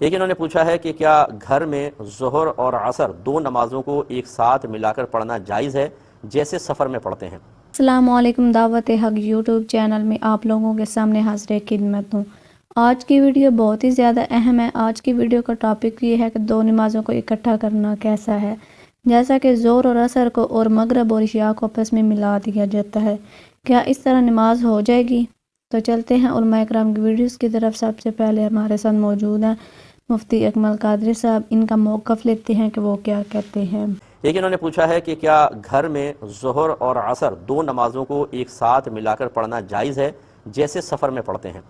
ایک انہوں نے پوچھا ہے کہ کیا گھر میں ظہر اور عصر دو نمازوں کو ایک ساتھ ملا کر پڑھنا جائز ہے جیسے سفر میں پڑھتے ہیں؟ السلام علیکم، دعوت حق یوٹیوب چینل میں آپ لوگوں کے سامنے حاضر خدمت ہوں۔ آج کی ویڈیو بہت ہی زیادہ اہم ہے۔ آج کی ویڈیو کا ٹاپک یہ ہے کہ دو نمازوں کو اکٹھا کرنا کیسا ہے، جیسا کہ ظہر اور عصر کو اور مغرب اور عشاء کو آپس میں ملا دیا جاتا ہے۔ کیا اس طرح نماز ہو جائے گی؟ تو چلتے ہیں علماء کرام کی ویڈیوز کی طرف۔ سب سے پہلے ہمارے ساتھ موجود ہیں مفتی اکمل قادری صاحب، ان کا موقف لیتے ہیں کہ وہ کیا کہتے ہیں۔ ایک انہوں نے پوچھا ہے کہ کیا گھر میں ظہر اور عصر دو نمازوں کو ایک ساتھ ملا کر پڑھنا جائز ہے جیسے سفر میں پڑھتے ہیں؟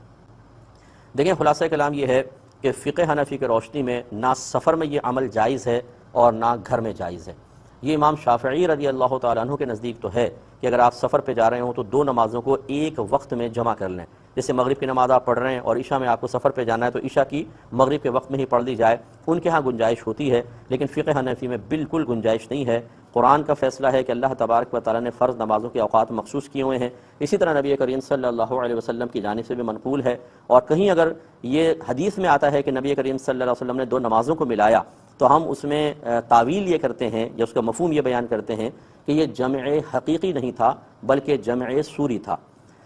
دیکھیں، خلاصہ کلام یہ ہے کہ فقہ حنفی کی روشنی میں نہ سفر میں یہ عمل جائز ہے اور نہ گھر میں جائز ہے۔ یہ امام شافعی رضی اللہ تعالیٰ عنہ کے نزدیک تو ہے کہ اگر آپ سفر پہ جا رہے ہوں تو دو نمازوں کو ایک وقت میں جمع کر لیں۔ جیسے مغرب کی نماز آپ پڑھ رہے ہیں اور عشاء میں آپ کو سفر پہ جانا ہے تو عشاء کی مغرب کے وقت میں ہی پڑھ لی جائے، ان کے ہاں گنجائش ہوتی ہے، لیکن فقہ حنفی میں بالکل گنجائش نہیں ہے۔ قرآن کا فیصلہ ہے کہ اللہ تبارک و تعالیٰ نے فرض نمازوں کے اوقات مخصوص کیے ہوئے ہیں۔ اسی طرح نبی کریم صلی اللہ علیہ وسلم کی جانب سے بھی منقول ہے، اور کہیں اگر یہ حدیث میں آتا ہے کہ نبی کریم صلی اللہ علیہ وسلم نے دو نمازوں کو ملایا تو ہم اس میں تعویل یہ کرتے ہیں یا اس کا مفہوم یہ بیان کرتے ہیں کہ یہ جمع حقیقی نہیں تھا بلکہ جمع سوری تھا۔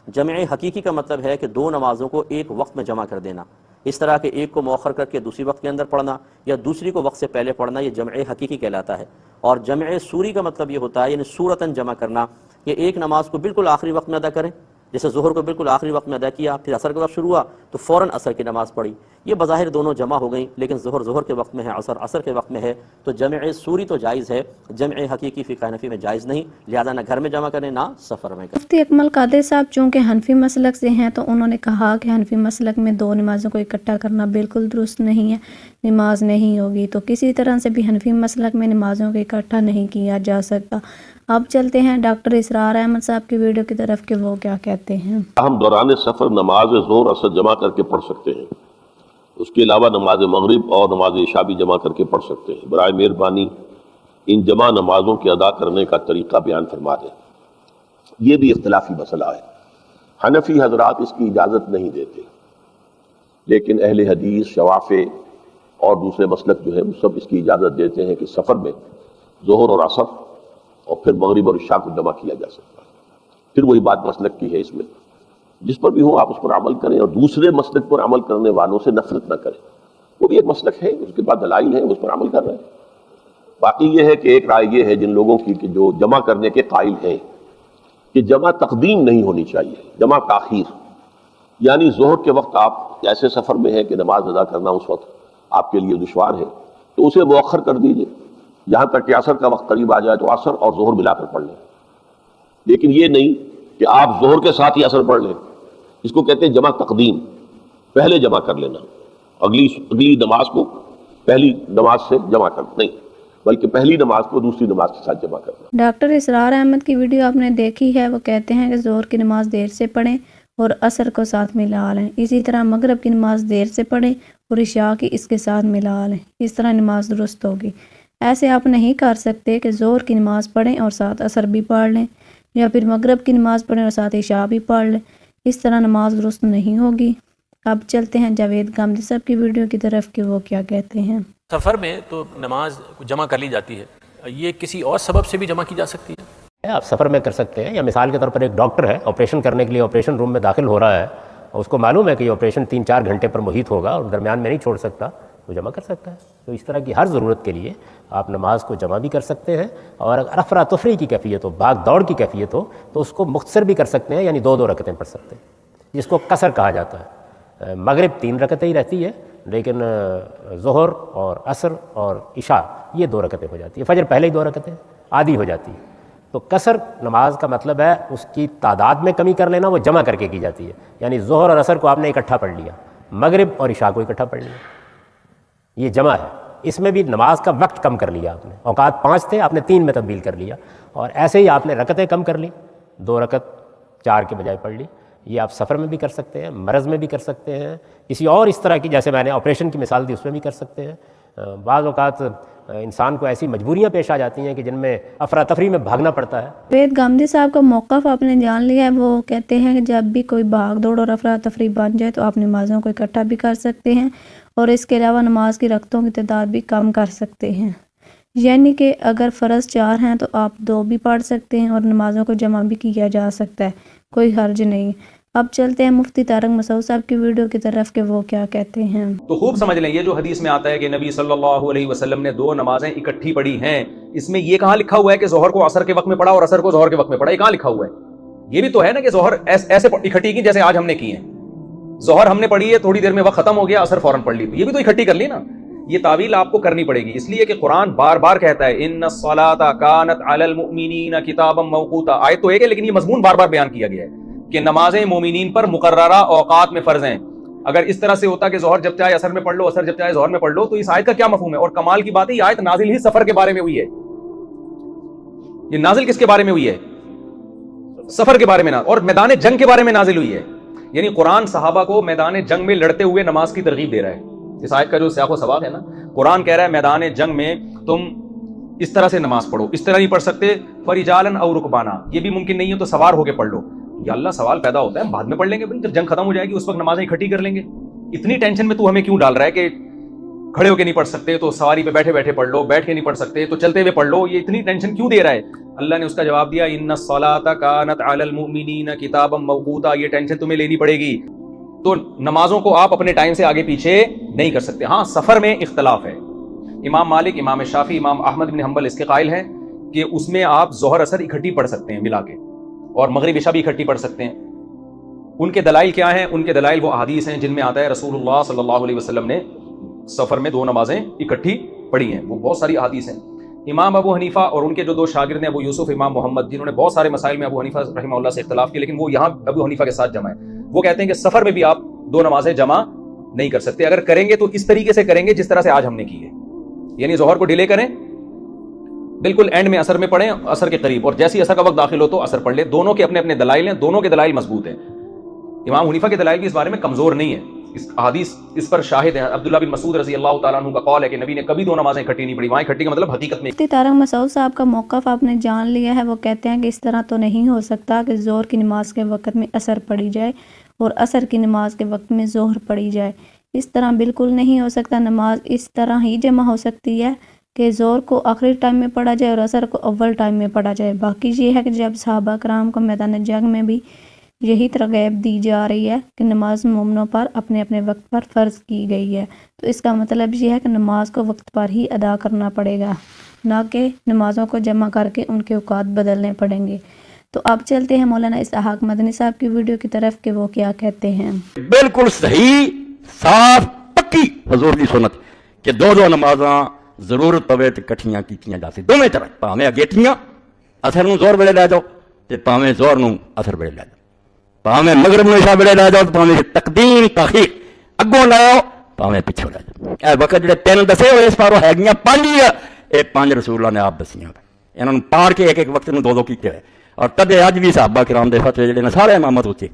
جمع حقیقی کا مطلب ہے کہ دو نمازوں کو ایک وقت میں جمع کر دینا، اس طرح کہ ایک کو مؤخر کر کے دوسری وقت کے اندر پڑھنا یا دوسری کو وقت سے پہلے پڑھنا، یہ جمع حقیقی کہلاتا ہے۔ اور جمع سوری کا مطلب یہ ہوتا ہے یعنی صورتاً جمع کرنا، کہ ایک نماز کو بالکل آخری وقت میں ادا کریں، جیسے ظہر کو بالکل آخری وقت میں ادا کیا، پھر عصر کا وقت شروع ہوا تو فوراً عصر کی نماز پڑھی۔ یہ بظاہر دونوں جمع ہو گئیں، لیکن ظہر ظہر کے وقت میں ہے، عصر عصر کے وقت میں ہے، تو جمع سوری تو جائز ہے، جمع حقیقی فقہ حنفی میں جائز نہیں، لہذا نہ گھر میں جمع کریں نہ سفر میں کریں۔ مفتی اکمل قادری صاحب چونکہ حنفی مسلک سے ہیں تو انہوں نے کہا کہ حنفی مسلک میں دو نمازوں کو اکٹھا کرنا بالکل درست نہیں ہے، نماز نہیں ہوگی۔ تو کسی طرح سے بھی حنفی مسلک میں نمازوں کو اکٹھا نہیں کیا جا سکتا۔ اب چلتے ہیں ڈاکٹر اسرار احمد صاحب کی ویڈیو کی طرف کہ وہ کیا کہتے ہیں۔ ہم دوران سفر نماز ظہر عصر جمع کر کے پڑھ سکتے ہیں، اس کے علاوہ نماز مغرب اور نماز عشاء بھی جمع کر کے پڑھ سکتے ہیں۔ برائے مہربانی ان جمع نمازوں کے ادا کرنے کا طریقہ بیان فرما دیں۔ یہ بھی اختلافی مسئلہ ہے، حنفی حضرات اس کی اجازت نہیں دیتے، لیکن اہل حدیث، شوافع اور دوسرے مسلک جو ہے وہ سب اس کی اجازت دیتے ہیں کہ سفر میں ظہر اور عصر اور پھر مغرب اور عشاء کو جمع کیا جا سکتا ہے۔ پھر وہی بات مسلک کی ہے، اس میں جس پر بھی ہو آپ اس پر عمل کریں اور دوسرے مسلک پر عمل کرنے والوں سے نفرت نہ کریں۔ وہ بھی ایک مسلک ہے، اس کے بعد دلائل ہیں، اس پر عمل کر رہے ہیں۔ باقی یہ ہے کہ ایک رائے یہ ہے جن لوگوں کی کہ جو جمع کرنے کے قائل ہیں کہ جمع تقدیم نہیں ہونی چاہیے، جمع تاخیر، یعنی ظہر کے وقت آپ ایسے سفر میں ہیں کہ نماز ادا کرنا اس وقت آپ کے لیے دشوار ہے تو اسے مؤخر کر دیجئے یہاں تک کہ عصر کا وقت قریب آ جائے تو عصر اور ظہر ملا کر پڑھ لیں، لیکن یہ نہیں کہ آپ ظہر کے ساتھ ہی عصر پڑھ لیں۔ اس کو کہتے ہیں جمع تقدیم، پہلے جمع کر لینا، اگلی نماز کو پہلی نماز سے جمع کرنا نہیں، بلکہ پہلی نماز کو دوسری نماز کے ساتھ جمع کرنا۔ ڈاکٹر اسرار احمد کی ویڈیو آپ نے دیکھی ہے، وہ کہتے ہیں کہ ظہر کی نماز دیر سے پڑھیں اور عصر کو ساتھ ملا لیں، اسی طرح مغرب کی نماز دیر سے پڑھیں اور عشاء کی اس کے ساتھ ملا لیں، اس طرح نماز درست ہوگی۔ ایسے آپ نہیں کر سکتے کہ ظہر کی نماز پڑھیں اور ساتھ عصر بھی پڑھ لیں، یا پھر مغرب کی نماز پڑھیں اور ساتھ عشاء بھی پڑھ لیں، اس طرح نماز درست نہیں ہوگی۔ اب چلتے ہیں جاوید گامدی صاحب کی ویڈیو کی طرف کہ وہ کیا کہتے ہیں۔ سفر میں تو نماز جمع کر لی جاتی ہے، یہ کسی اور سبب سے بھی جمع کی جا سکتی ہے؟ آپ سفر میں کر سکتے ہیں، یا مثال کے طور پر ایک ڈاکٹر ہے آپریشن کرنے کے لیے آپریشن روم میں داخل ہو رہا ہے اور اس کو معلوم ہے کہ یہ آپریشن 3-4 گھنٹے پر محیط ہوگا اور درمیان میں نہیں چھوڑ سکتا، وہ جمع کر سکتا ہے۔ تو اس طرح کی ہر ضرورت کے لیے آپ نماز کو جمع بھی کر سکتے ہیں، اور اگر افراتفری کی کیفیت ہو، بھاگ دوڑ کی کیفیت ہو تو اس کو مختصر بھی کر سکتے ہیں، یعنی 2 رکعتیں پڑھ سکتے ہیں، جس کو قصر کہا جاتا ہے۔ مغرب 3 رکعتیں ہی رہتی ہے، لیکن ظہر اور عصر اور عشاء یہ 2 رکعتیں ہو جاتی ہے، فجر پہلے ہی 2 رکعتیں آدھی ہو جاتی ہے۔ تو قصر نماز کا مطلب ہے اس کی تعداد میں کمی کر لینا، وہ جمع کر کے کی جاتی ہے، یعنی ظہر اور عصر کو آپ نے اکٹھا پڑھ لیا، مغرب اور عشاء کو اکٹھا پڑھ لیا، یہ جمع ہے۔ اس میں بھی نماز کا وقت کم کر لیا آپ نے، اوقات 5 تھے آپ نے 3 میں تبدیل کر لیا، اور ایسے ہی آپ نے رکعتیں کم کر لی، 2 رکعت 4 کے بجائے پڑھ لی۔ یہ آپ سفر میں بھی کر سکتے ہیں، مرض میں بھی کر سکتے ہیں، کسی اور اس طرح کی، جیسے میں نے آپریشن کی مثال دی، اس میں بھی کر سکتے ہیں۔ بعض اوقات انسان کو ایسی مجبوریاں پیش آ جاتی ہیں کہ جن میں افراتفری میں بھاگنا پڑتا ہے۔ جاوید گامدی صاحب کا موقف آپ نے جان لیا ہے، وہ کہتے ہیں کہ جب بھی کوئی بھاگ دوڑ اور افراتفری بن جائے تو آپ نمازوں کو اکٹھا بھی کر سکتے ہیں اور اس کے علاوہ نماز کی رکعتوں کی تعداد بھی کم کر سکتے ہیں، یعنی کہ اگر فرض 4 ہیں تو آپ 2 بھی پڑھ سکتے ہیں اور نمازوں کو جمع بھی کیا جا سکتا ہے، کوئی حرج نہیں۔ اب چلتے ہیں مفتی طارق مسعود صاحب کی ویڈیو کی طرف کہ وہ کیا کہتے ہیں۔ تو خوب سمجھ لیں، یہ جو حدیث میں آتا ہے کہ نبی صلی اللہ علیہ وسلم نے 2 نمازیں اکٹھی پڑھی ہیں، اس میں یہ کہاں لکھا ہوا ہے کہ ظہر کو عصر کے وقت میں پڑھا اور عصر کو ظہر کے وقت میں پڑھا؟ یہ کہاں لکھا ہوا ہے؟ یہ بھی تو ہے نا کہ ظہر ایسے اکٹھی کی جیسے آج ہم نے کی ہیں، ظہر ہم نے پڑھی ہے، تھوڑی دیر میں وقت ختم ہو گیا، عصر فوراً پڑھ لی، یہ بھی تو اکٹھی کر لی نا۔ یہ تعویل آپ کو کرنی پڑے گی، اس لیے کہ قرآن بار بار کہتا ہے ان الصلاۃ کانت علی المؤمنین کتابا موقوتا، آیت تو ایک ہے لیکن یہ مضمون بار بار بیان کیا گیا ہے کہ نمازیں مومنین پر مقررہ اوقات میں فرض ہیں۔ اگر اس طرح سے ہوتا کہ ظہر جب چاہے عصر میں پڑھ لو، عصر جب چاہے ظہر میں پڑھ لو، تو اس آیت کا کیا مفہوم ہے؟ اور کمال کی بات ہے یہ آیت نازل ہی سفر کے بارے میں ہوئی ہے۔ یہ نازل کس کے بارے میں ہوئی ہے؟ سفر کے بارے میں، اور میدان جنگ کے بارے میں نازل ہوئی ہے، یعنی قرآن صحابہ کو میدان جنگ میں لڑتے ہوئے نماز کی ترغیب دے رہا ہے۔ اس آیت کا جو سیاق و سباق ہے نا، قرآن کہہ رہا ہے میدان جنگ میں تم اس طرح سے نماز پڑھو، اس طرح نہیں پڑھ سکتے فرجالن او رکبانا، یہ بھی ممکن نہیں ہے تو سوار ہو کے پڑھ لو۔ یا اللہ سوال پیدا ہوتا ہے، بعد میں پڑھ لیں گے بھائی، جب جنگ ختم ہو جائے گی اس وقت نمازیں اکٹھی کر لیں گے۔ اتنی ٹینشن میں تو ہمیں کیوں ڈال رہا ہے کہ کھڑے ہو کے نہیں پڑھ سکتے تو سواری پہ بیٹھے بیٹھے پڑھ لو، بیٹھ کے نہیں پڑھ سکتے تو چلتے ہوئے پڑھ لو، یہ اتنی ٹینشن کیوں دے رہا ہے؟ اللہ نے اس کا جواب دیا ان الصلاۃ کانت علی المؤمنین کتابا موقوتا، یہ ٹینشن تمہیں لینی پڑے گی۔ تو نمازوں کو آپ اپنے ٹائم سے آگے پیچھے نہیں کر سکتے۔ ہاں سفر میں اختلاف ہے، امام مالک، امام شافعی، امام احمد بن حنبل اس کے قائل ہیں کہ اس میں آپ ظہر اثر اکٹھی پڑھ سکتے ہیں ملا کے، اور مغرب عشاء بھی اکٹھی پڑھ سکتے ہیں۔ ان کے دلائل کیا ہیں؟ ان کے دلائل وہ احادیث ہیں جن میں آتا ہے رسول اللہ صلی اللہ علیہ وسلم نے سفر میں 2 نمازیں اکٹھی پڑھی ہیں، وہ بہت ساری احادیث ہیں۔ امام ابو حنیفہ اور ان کے جو 2 شاگرد ہیں ابو یوسف، امام محمد، جنہوں نے بہت سارے مسائل میں ابو حنیفہ رحمہ اللہ سے اختلاف کیا، لیکن وہ یہاں ابو حنیفہ کے ساتھ جمع ہے۔ وہ کہتے ہیں کہ سفر میں بھی آپ 2 نمازیں جمع نہیں کر سکتے، اگر کریں گے تو اس طریقے سے کریں گے جس طرح سے آج ہم نے کی ہے، یعنی ظہر کو ڈیلے کریں، بالکل اینڈ میں عصر میں پڑھیں، عصر کے قریب، اور جیسے عصر کا وقت داخل ہو تو عصر پڑھ لیں۔ دونوں کے اپنے اپنے دلائل ہیں، دونوں کے دلائل مضبوط ہیں۔ امام حنیفہ کے دلائل بھی اس بارے میں کمزور نہیں ہے، اس احادیث اس پر شاہد ہیں۔ عبداللہ بن مسعود رضی اللہ تعالیٰ عنہ کا قول ہے کہ نبی نے کبھی 2 نمازیں اکٹھی نہیں پڑھی، وہاں اکٹھی کا مطلب حقیقت میں۔ مفتی طارق مسعود صاحب کا موقف آپ نے جان لیا ہے، وہ کہتے ہیں کہ اس طرح تو نہیں ہو سکتا کہ ظہر کی نماز کے وقت میں عصر پڑھی جائے اور عصر کی نماز کے وقت میں ظہر پڑھی جائے، اس طرح بالکل نہیں ہو سکتا۔ نماز اس طرح ہی جمع ہو سکتی ہے کہ ظہر کو آخری ٹائم میں پڑھا جائے اور عصر کو اول ٹائم میں پڑھا جائے۔ باقی یہ ہے کہ جب صحابہ کرام کو میدان جنگ میں بھی یہی ترغیب دی جا رہی ہے کہ نماز مومنوں پر اپنے اپنے وقت پر فرض کی گئی ہے، تو اس کا مطلب یہ ہے کہ نماز کو وقت پر ہی ادا کرنا پڑے گا، نہ کہ نمازوں کو جمع کر کے ان کے اوقات بدلنے پڑیں گے۔ تو اب چلتے ہیں مولانا اسحاق مدنی صاحب کی ویڈیو کی طرف کہ وہ کیا کہتے ہیں۔ بالکل صحیح، صاف، پکی حضور کی سنت کہ 2 نمازاں ضرورت پوے تو کٹھیاں کیتیاں جا سکتی، دونوں طرح، پاویں اگیٹیاں اثر نوں زور ویلے لے جاؤ تے پاویں زور نوں اثر ویلے لے جاؤ، پاویں مغرب نوں عشاء ویلے لے جاؤ تے پاویں تقدیم تاخیر اگوں لاؤ، پاویں پیچھے لے جاؤ۔ اے وقت جڑے 3 دسے ہوئے اس پاروں ہے 5 ہی، اے 5 رسول اللہ نے آپ دسیاں، انہاں نوں پاڑ کے ایک وقت نوں 2 کیتے ہوئے، اور تدے اج بھی صحابہ کرام دے فتوے جڑے نے سارے امامت ہوتے،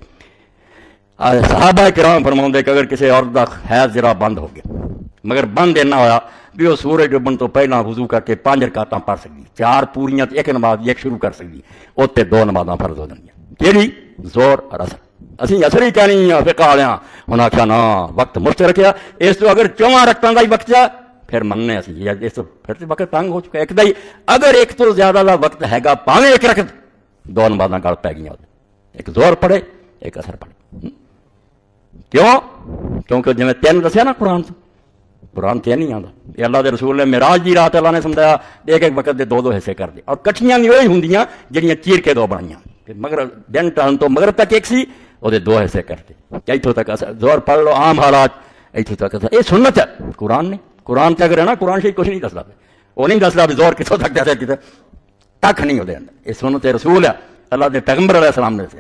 صحابہ کرام فرماؤندے کہ اگر کسی عورت دا حیض جرا بند ہو گیا، مگر بند اینا ہویا بھی وہ سورج ڈبن تو پہلا وضو کر کے 5 رکعتاں پڑھ سکتی، 4 پوریاں تے 1 نماز ایک شروع کر سکتی، اوتے 2 نمازاں فرض ہو جاندیاں، کیڑی؟ زور اور عصر۔ اسی عصر ہی کہنی فقہ والیاں، انہاں آکھیا نا وقت مشترک ہے، اس تو اگر 4 رکعتاں دا ہی وقت ہے پھر مننے اسی، اس تو پھر وقت تنگ ہو چکا، ایک دا ہی اگر ایک تو زیادہ دا وقت ہے گا پاویں 1 رکعت، 2 نمازاں گل پی گئیاں، ایک زور پڑھے ایک عصر پڑھے۔ کیوں؟ کیونکہ جویں 3 دسیا نا قرآن تے نہیں آتا، یہ اللہ دے رسول نے معراج دی رات اللہ نے سمجھایا ایک وقت دے 2 حصے کر دے، اور کٹھیاں بھی وہی ہوندیاں جڑیاں چیر کے 2 بنائیاں، مگر دن ٹان تو مغرب تک ایک سی، وہ 2 حصے کر دے، اتوں تک زور پڑھ لو عام حالات، اتوں تک یہ سنت ہے قرآن نے۔ قرآن تے اگر ہے نا، قرآن شریف کچھ نہیں دستا، وہ نہیں دستا بھی زور کتوں تک جاتا، کتنے تک نہیں ہوتے اندر، یہ سنت رسول ہے اللہ دے پیغمبر علیہ السلام نے سے،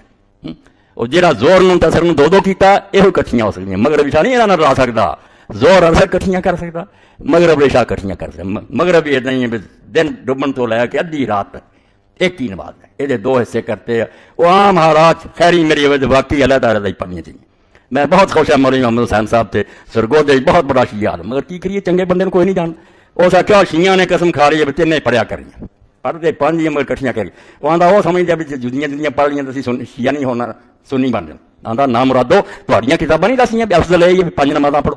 اور جہاں زور نوں تے اثر نوں 2 کیتا، یہ کٹھیاں ہو سکتی، مغرب عشاء نہیں انہاں لا سکتا، زور عصر کٹھیاں کر سکتا، مغرب عشاء کٹھیاں کر سکتا، مغرب یہ نہیں ہے دن ڈبن تو لے کے ادھی رات تک ایک ہی نماز ہے، یہ 2 حصے کرتے ہیں، وہ عام حالات خیری میری وجہ واقعی علیحدہ علیحدہ پڑھنی چاہیے۔ میں بہت خوش ہوں مولوی محمد حسین صاحب سے سرگودے بہت بڑا شیعہ، مگر کی کریے چنگے بندے کو کوئی نہیں جانتا، اس آخیا شیعہ نے قسم کھا رہی ہے بھی 3 پڑھیا کریے، پڑھتے 5 ہی مگر کٹھیاں کریے، وہ آتا وہ سمجھتا بھی جدیاں جدیاں پڑھ لیاں تو شیعہ نہیں ہونا، سنی بن جانا، آتا نہ مرادو تھوڑیاں کتاباں نہیں دسیاں بھی افضل ہے 5 نمازاں پڑھو،